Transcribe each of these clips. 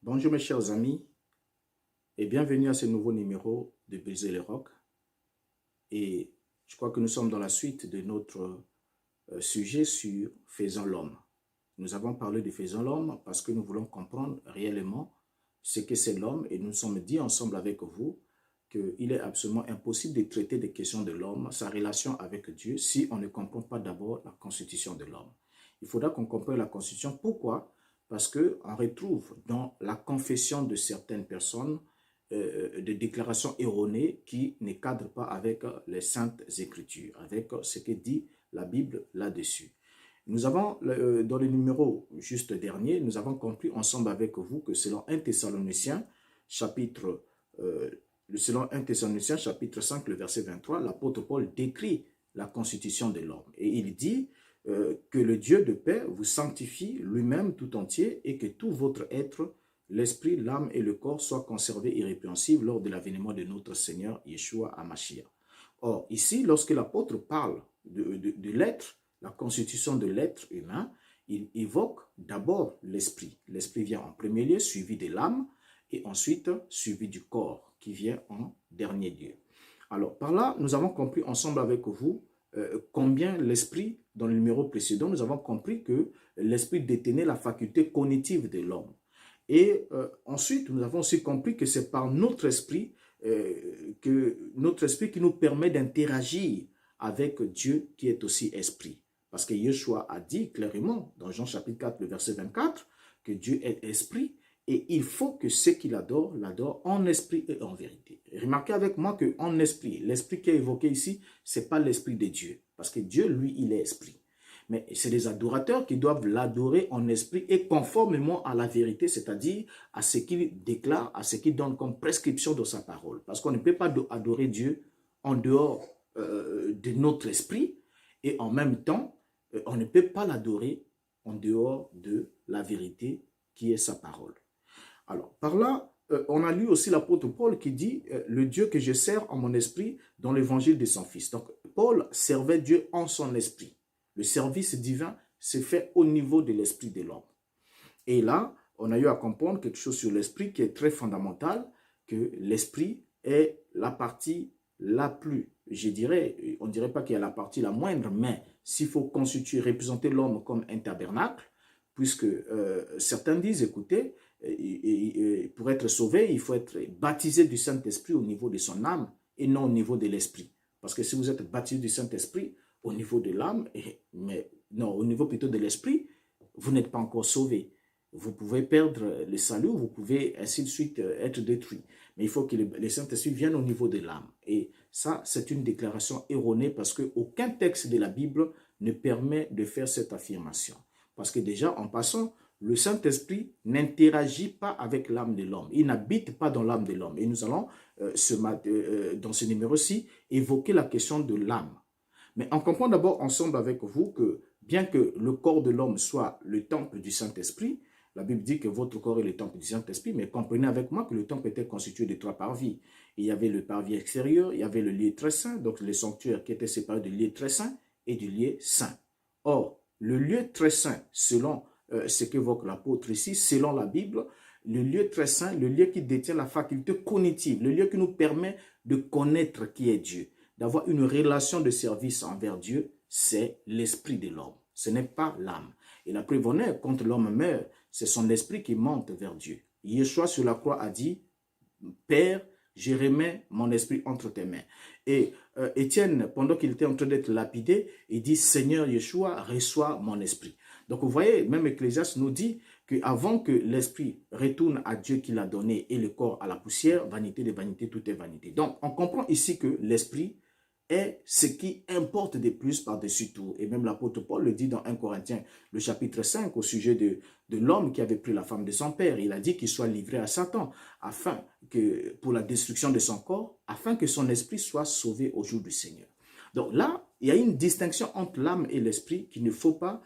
Bonjour mes chers amis et bienvenue à ce nouveau numéro de Briser les rocs. Et je crois que nous sommes dans la suite de notre sujet sur Faisons l'homme. Nous avons parlé de Faisons l'homme parce que nous voulons comprendre réellement ce que c'est l'homme et nous sommes dit ensemble avec vous qu'il est absolument impossible de traiter des questions de l'homme, sa relation avec Dieu, si on ne comprend pas d'abord la constitution de l'homme. Il faudra qu'on comprenne la constitution. Pourquoi? Parce qu'on retrouve dans la confession de certaines personnes des déclarations erronées qui ne cadrent pas avec les saintes écritures, avec ce que dit la Bible là-dessus. Nous avons, dans le numéro juste dernier, nous avons compris ensemble avec vous que selon 1 Thessaloniciens, chapitre 5, le verset 23, l'apôtre Paul décrit la constitution de l'homme. Et il dit que le Dieu de paix vous sanctifie lui-même tout entier et que tout votre être, l'esprit, l'âme et le corps soient conservés irrépréhensibles lors de l'avènement de notre Seigneur Yeshua HaMashiach. Or, ici, lorsque l'apôtre parle de l'être, la constitution de l'être humain, il évoque d'abord l'esprit. L'esprit vient en premier lieu, suivi de l'âme, et ensuite suivi du corps, qui vient en dernier lieu. Alors, par là, nous avons compris ensemble avec vous combien l'esprit, dans le numéro précédent, nous avons compris que l'esprit détenait la faculté cognitive de l'homme. Et ensuite, nous avons aussi compris que c'est par notre esprit qui nous permet d'interagir avec Dieu qui est aussi esprit. Parce que Yeshua a dit clairement dans Jean chapitre 4, le verset 24, que Dieu est esprit et il faut que ceux qui l'adorent, l'adorent en esprit et en vérité. Remarquez avec moi qu'en esprit, l'esprit qui est évoqué ici, ce n'est pas l'esprit de Dieu. Parce que Dieu, lui, il est esprit. Mais c'est les adorateurs qui doivent l'adorer en esprit et conformément à la vérité, c'est-à-dire à ce qu'il déclare, à ce qu'il donne comme prescription de sa parole. Parce qu'on ne peut pas adorer Dieu en dehors de notre esprit et en même temps, on ne peut pas l'adorer en dehors de la vérité qui est sa parole. Alors, par là, on a lu aussi l'apôtre Paul qui dit « Le Dieu que je sers en mon esprit dans l'évangile de son Fils ». Donc, Paul servait Dieu en son esprit. Le service divin se fait au niveau de l'esprit de l'homme. Et là, on a eu à comprendre quelque chose sur l'esprit qui est très fondamental, que l'esprit est la partie la plus, je dirais, on ne dirait pas qu'il y a la partie la moindre, mais s'il faut constituer, représenter l'homme comme un tabernacle, puisque certains disent, écoutez, pour être sauvé, il faut être baptisé du Saint-Esprit au niveau de son âme et non au niveau de l'esprit. Parce que si vous êtes baptisé du Saint-Esprit au niveau de l'âme, mais non, au niveau plutôt de l'esprit, vous n'êtes pas encore sauvé. Vous pouvez perdre le salut, vous pouvez ainsi de suite être détruit. Mais il faut que le Saint-Esprit vienne au niveau de l'âme. Et ça, c'est une déclaration erronée parce qu'aucun texte de la Bible ne permet de faire cette affirmation. Parce que déjà, en passant, le Saint-Esprit n'interagit pas avec l'âme de l'homme. Il n'habite pas dans l'âme de l'homme. Et nous allons, dans ce numéro-ci, évoquer la question de l'âme. Mais on comprend d'abord ensemble avec vous que bien que le corps de l'homme soit le temple du Saint-Esprit, la Bible dit que votre corps est le temple du Saint-Esprit, mais comprenez avec moi que le temple était constitué de 3 parvis. Il y avait le parvis extérieur, il y avait le lieu très saint, donc le sanctuaire qui était séparé du lieu très saint et du lieu saint. Or, le lieu très saint, selon ce qu'évoque l'apôtre ici, selon la Bible, le lieu très saint, le lieu qui détient la faculté cognitive, le lieu qui nous permet de connaître qui est Dieu, d'avoir une relation de service envers Dieu, c'est l'esprit de l'homme. Ce n'est pas l'âme. Et la preuve en est, quand l'homme meurt, c'est son esprit qui monte vers Dieu. Yeshua sur la croix a dit, Père, je remets mon esprit entre tes mains. Et Étienne, pendant qu'il était en train d'être lapidé, il dit, Seigneur Yeshua, reçois mon esprit. Donc vous voyez, même Ecclésiaste nous dit qu'avant que l'esprit retourne à Dieu qui l'a donné et le corps à la poussière, vanité de vanité, tout est vanité. Donc on comprend ici que l'esprit est ce qui importe de plus par-dessus tout. Et même l'apôtre Paul le dit dans 1 Corinthiens, le chapitre 5, au sujet de l'homme qui avait pris la femme de son père. Il a dit qu'il soit livré à Satan, pour la destruction de son corps, afin que son esprit soit sauvé au jour du Seigneur. Donc là, il y a une distinction entre l'âme et l'esprit qu'il ne faut pas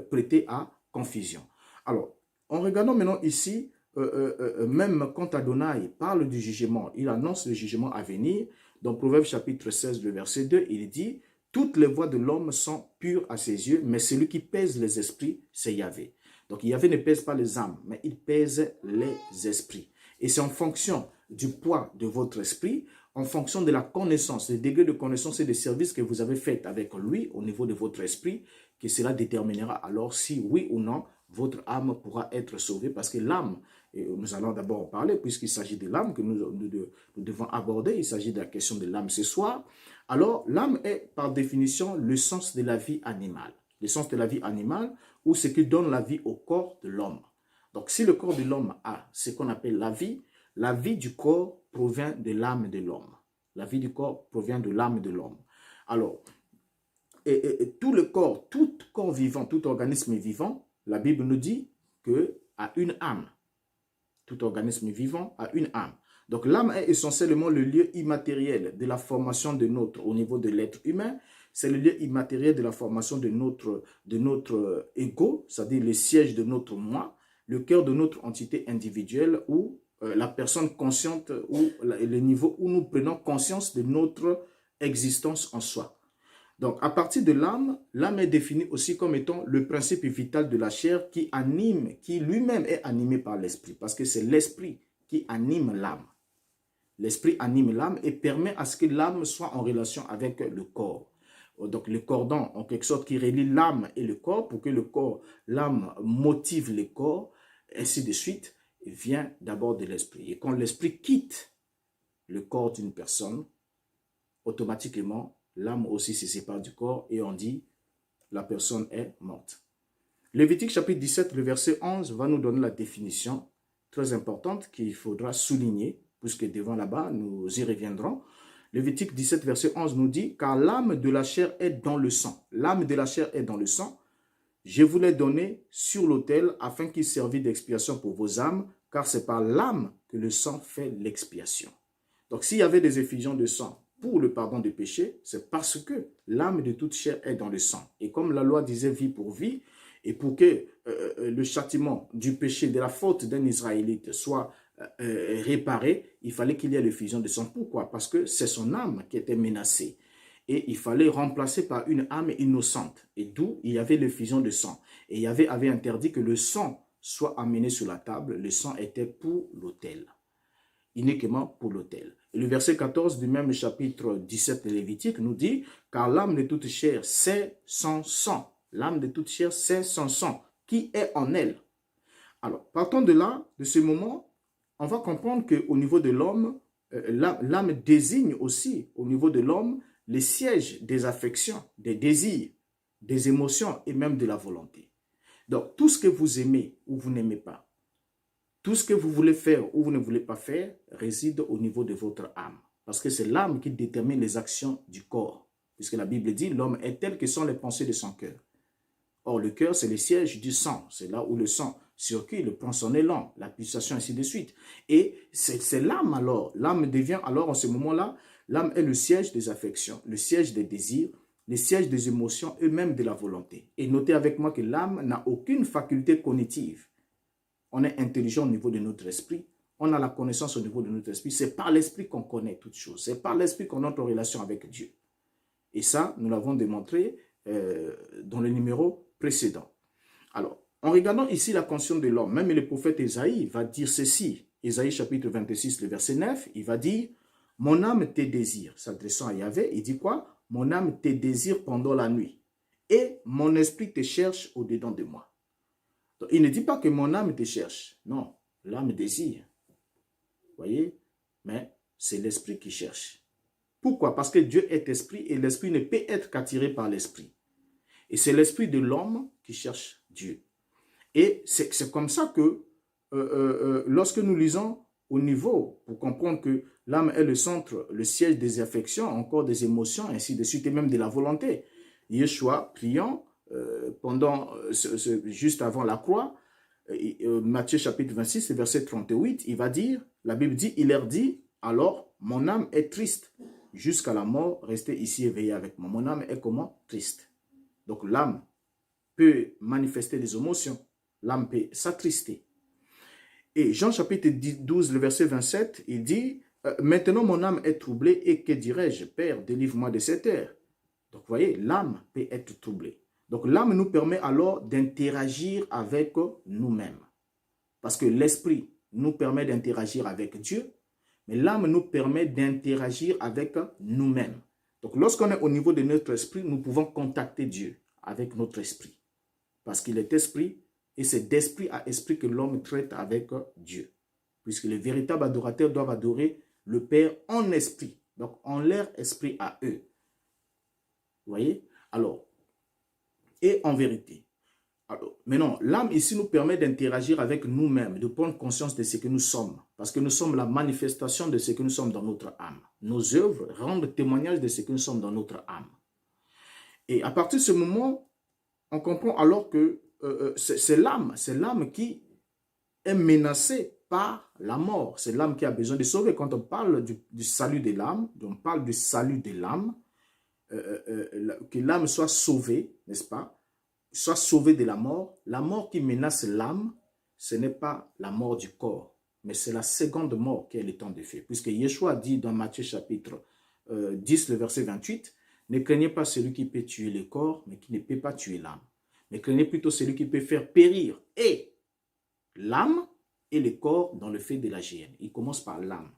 prêter à confusion. Alors, en regardant maintenant ici, même quand Adonai parle du jugement, il annonce le jugement à venir. Dans Proverbe chapitre 16, le verset 2, il dit « Toutes les voies de l'homme sont pures à ses yeux, mais celui qui pèse les esprits, c'est Yahvé. » Donc Yahvé ne pèse pas les âmes, mais il pèse les esprits. Et c'est en fonction du poids de votre esprit, en fonction de la connaissance, le degré de connaissance et de service que vous avez fait avec lui au niveau de votre esprit, que cela déterminera alors si oui ou non votre âme pourra être sauvée. Parce que l'âme, nous allons d'abord en parler puisqu'il s'agit de l'âme que nous devons aborder, il s'agit de la question de l'âme ce soir. Alors l'âme est par définition le sens de la vie animale. Le sens de la vie animale ou ce qui donne la vie au corps de l'homme. Donc si le corps de l'homme a ce qu'on appelle la vie du corps provient de l'âme de l'homme. La vie du corps provient de l'âme de l'homme. Alors, tout le corps, tout corps vivant, tout organisme vivant, la Bible nous dit que a une âme. Tout organisme vivant a une âme. Donc l'âme est essentiellement le lieu immatériel de la formation de notre, au niveau de l'être humain, c'est le lieu immatériel de la formation de notre ego, c'est-à-dire le siège de notre moi, le cœur de notre entité individuelle ou la personne consciente ou le niveau où nous prenons conscience de notre existence en soi. Donc, à partir de l'âme, l'âme est définie aussi comme étant le principe vital de la chair qui anime, qui lui-même est animé par l'esprit, parce que c'est l'esprit qui anime l'âme. L'esprit anime l'âme et permet à ce que l'âme soit en relation avec le corps. Donc, le cordon, en quelque sorte, qui relie l'âme et le corps pour que le corps, l'âme motive le corps, ainsi de suite, vient d'abord de l'esprit. Et quand l'esprit quitte le corps d'une personne, automatiquement, l'âme aussi se sépare du corps et on dit la personne est morte. Lévitique chapitre 17, le verset 11 va nous donner la définition très importante qu'il faudra souligner, puisque devant là-bas, nous y reviendrons. Lévitique 17, verset 11 nous dit « Car l'âme de la chair est dans le sang. L'âme de la chair est dans le sang. Je vous l'ai donné sur l'autel afin qu'il servît d'expiation pour vos âmes, car c'est par l'âme que le sang fait l'expiation. » Donc, s'il y avait des effusions de sang pour le pardon des péchés, c'est parce que l'âme de toute chair est dans le sang. Et comme la loi disait vie pour vie, et pour que le châtiment du péché, de la faute d'un Israélite soit réparé, il fallait qu'il y ait l'effusion de sang. Pourquoi? Parce que c'est son âme qui était menacée. Et il fallait remplacer par une âme innocente. Et d'où il y avait l'effusion de sang. Et Yahvé avait interdit que le sang soit amené sur la table. Le sang était pour l'autel. Uniquement pour l'autel. Et le verset 14 du même chapitre 17 de Lévitique nous dit « Car l'âme de toute chair, c'est son sang. L'âme de toute chair, c'est son sang. Qui est en elle ?» Alors, partons de là, de ce moment, on va comprendre qu'au niveau de l'homme, l'âme désigne aussi, au niveau de l'homme, les sièges des affections, des désirs, des émotions et même de la volonté. Donc, tout ce que vous aimez ou vous n'aimez pas, tout ce que vous voulez faire ou vous ne voulez pas faire réside au niveau de votre âme. Parce que c'est l'âme qui détermine les actions du corps. Puisque la Bible dit, l'homme est tel que sont les pensées de son cœur. Or, le cœur, c'est le siège du sang. C'est là où le sang circule, prend son élan, la pulsation, ainsi de suite. Et c'est l'âme alors. L'âme devient alors, en ce moment-là, l'âme est le siège des affections, le siège des désirs, le siège des émotions et même de la volonté. Et notez avec moi que l'âme n'a aucune faculté cognitive. On est intelligent au niveau de notre esprit. On a la connaissance au niveau de notre esprit. C'est par l'esprit qu'on connaît toutes choses. C'est par l'esprit qu'on a notre relation avec Dieu. Et ça, nous l'avons démontré dans le numéro précédent. Alors, en regardant ici la conscience de l'homme, même le prophète Ésaïe va dire ceci. Ésaïe chapitre 26, le verset 9, il va dire « Mon âme te désire », s'adressant à Yahvé, il dit quoi? « Mon âme te désire pendant la nuit et mon esprit te cherche au-dedans de moi. » Donc, il ne dit pas que mon âme te cherche. Non, l'âme désire. Vous voyez? Mais c'est l'esprit qui cherche. Pourquoi? Parce que Dieu est esprit et l'esprit ne peut être qu'attiré par l'esprit. Et c'est l'esprit de l'homme qui cherche Dieu. Et c'est comme ça que lorsque nous lisons au niveau, pour comprendre que l'âme est le centre, le siège des affections, encore des émotions, ainsi de suite, et même de la volonté. Yeshua, priant, juste avant la croix, Matthieu chapitre 26, verset 38, il va dire, la Bible dit, il leur dit, alors mon âme est triste, jusqu'à la mort, restez ici éveillé avec moi. Mon âme est comment? Triste. Donc l'âme peut manifester des émotions, l'âme peut s'attrister. Et Jean chapitre 12, le verset 27, il dit, maintenant mon âme est troublée et que dirais-je, Père, délivre-moi de cette heure. Donc vous voyez, l'âme peut être troublée. Donc l'âme nous permet alors d'interagir avec nous-mêmes. Parce que l'esprit nous permet d'interagir avec Dieu, mais l'âme nous permet d'interagir avec nous-mêmes. Donc lorsqu'on est au niveau de notre esprit, nous pouvons contacter Dieu avec notre esprit. Parce qu'il est esprit, et c'est d'esprit à esprit que l'homme traite avec Dieu. Puisque les véritables adorateurs doivent adorer le Père en esprit. Donc en leur esprit à eux. Vous voyez? Alors, et en vérité. Alors, maintenant, l'âme ici nous permet d'interagir avec nous-mêmes, de prendre conscience de ce que nous sommes. Parce que nous sommes la manifestation de ce que nous sommes dans notre âme. Nos œuvres rendent témoignage de ce que nous sommes dans notre âme. Et à partir de ce moment, on comprend alors que c'est l'âme qui est menacée par la mort. C'est l'âme qui a besoin de sauver. Quand on parle du salut de l'âme, on parle du salut de l'âme, que l'âme soit sauvée, n'est-ce pas? Soit sauvée de la mort qui menace l'âme, ce n'est pas la mort du corps, mais c'est la seconde mort qui est le temps de feu. Puisque Yeshua dit dans Matthieu chapitre 10, le verset 28, « Ne craignez pas celui qui peut tuer le corps, mais qui ne peut pas tuer l'âme. Mais craignez plutôt celui qui peut faire périr et l'âme et le corps dans le feu de la géhenne. » Il commence par l'âme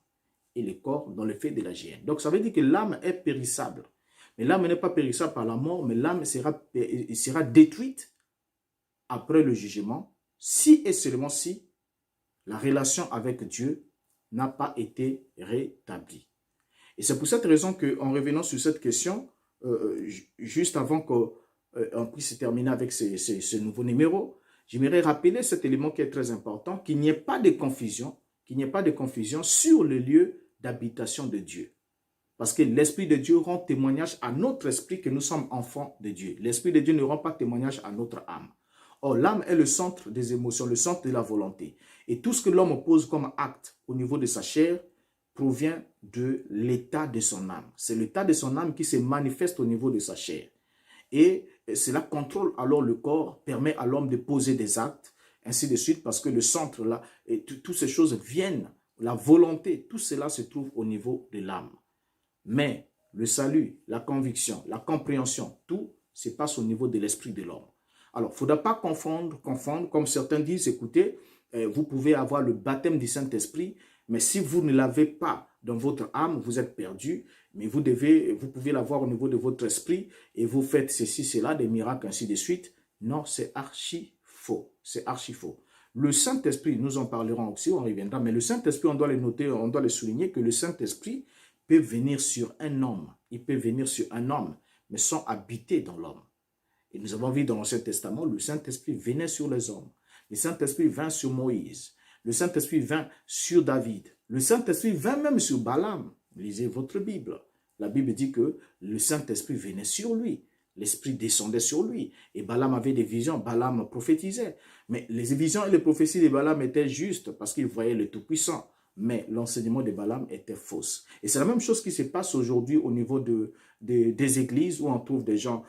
et le corps dans le feu de la géhenne. Donc ça veut dire que l'âme est périssable. Mais l'âme n'est pas périssable par la mort, mais l'âme sera détruite après le jugement, si et seulement si la relation avec Dieu n'a pas été rétablie. Et c'est pour cette raison qu'en revenant sur cette question, juste avant qu'on puisse terminer avec ce nouveau numéro, j'aimerais rappeler cet élément qui est très important, qu'il n'y ait pas de confusion, sur le lieu d'habitation de Dieu. Parce que l'Esprit de Dieu rend témoignage à notre esprit que nous sommes enfants de Dieu. L'Esprit de Dieu ne rend pas témoignage à notre âme. Or, l'âme est le centre des émotions, le centre de la volonté. Et tout ce que l'homme pose comme acte au niveau de sa chair provient de l'état de son âme. C'est l'état de son âme qui se manifeste au niveau de sa chair. Et cela contrôle alors le corps, permet à l'homme de poser des actes, ainsi de suite, parce que le centre là, et toutes ces choses viennent, la volonté, tout cela se trouve au niveau de l'âme. Mais le salut, la conviction, la compréhension, tout se passe au niveau de l'esprit de l'homme. Alors, il ne faudra pas confondre, comme certains disent, écoutez, vous pouvez avoir le baptême du Saint-Esprit, mais si vous ne l'avez pas dans votre âme, vous êtes perdu, mais vous pouvez l'avoir au niveau de votre esprit, et vous faites ceci, cela, des miracles, ainsi de suite. Non, c'est archi faux, c'est archi faux. Le Saint-Esprit, nous en parlerons aussi, on reviendra, mais le Saint-Esprit, on doit le noter, on doit le souligner, que le Saint-Esprit peut venir sur un homme, il peut venir sur un homme, mais sans habiter dans l'homme. Et nous avons vu dans l'Ancien Testament, le Saint-Esprit venait sur les hommes. Le Saint-Esprit vint sur Moïse. Le Saint-Esprit vint sur David. Le Saint-Esprit vint même sur Balaam. Lisez votre Bible. La Bible dit que le Saint-Esprit venait sur lui. L'Esprit descendait sur lui. Et Balaam avait des visions. Balaam prophétisait. Mais les visions et les prophéties de Balaam étaient justes parce qu'il voyait le Tout-Puissant. Mais l'enseignement de Balaam était fausse. Et c'est la même chose qui se passe aujourd'hui au niveau des églises où on trouve des gens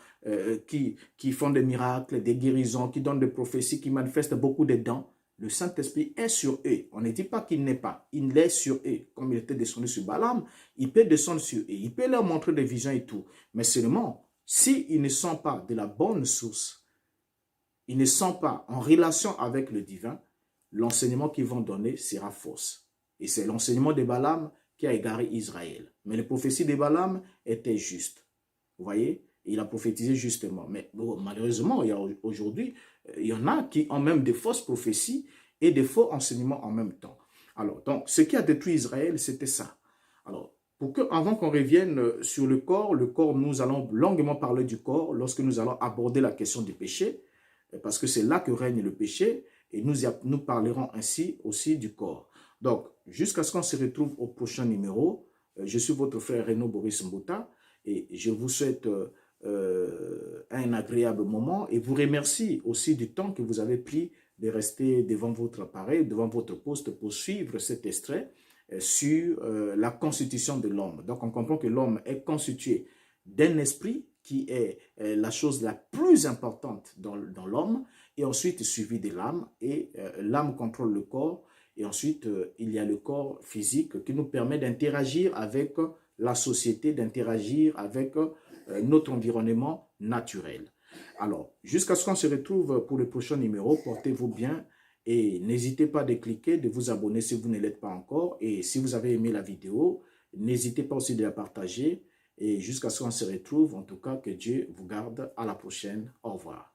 qui font des miracles, des guérisons, qui donnent des prophéties, qui manifestent beaucoup de dons. Le Saint-Esprit est sur eux. On ne dit pas qu'il n'est pas. Il est sur eux. Comme il était descendu sur Balaam, il peut descendre sur eux. Il peut leur montrer des visions et tout. Mais seulement, s'ils ne sont pas de la bonne source, ils ne sont pas en relation avec le divin, l'enseignement qu'ils vont donner sera fausse. Et c'est l'enseignement de Balaam qui a égaré Israël. Mais les prophéties de Balaam étaient justes. Vous voyez? Il a prophétisé justement. Mais bon, malheureusement, aujourd'hui, il y en a qui ont même des fausses prophéties et des faux enseignements en même temps. Alors, donc, ce qui a détruit Israël, c'était ça. Alors, avant qu'on revienne sur le corps, nous allons longuement parler du corps lorsque nous allons aborder la question du péché, parce que c'est là que règne le péché, et nous parlerons ainsi aussi du corps. Donc, jusqu'à ce qu'on se retrouve au prochain numéro, je suis votre frère Renaud Boris Mbouta et je vous souhaite un agréable moment et vous remercie aussi du temps que vous avez pris de rester devant votre appareil, devant votre poste pour suivre cet extrait sur la constitution de l'homme. Donc, on comprend que l'homme est constitué d'un esprit qui est la chose la plus importante dans l'homme et ensuite suivi de l'âme et l'âme contrôle le corps. Et ensuite, il y a le corps physique qui nous permet d'interagir avec la société, d'interagir avec notre environnement naturel. Alors, jusqu'à ce qu'on se retrouve pour le prochain numéro, portez-vous bien et n'hésitez pas de cliquer, de vous abonner si vous ne l'êtes pas encore. Et si vous avez aimé la vidéo, n'hésitez pas aussi de la partager. Et jusqu'à ce qu'on se retrouve, en tout cas, que Dieu vous garde. À la prochaine. Au revoir.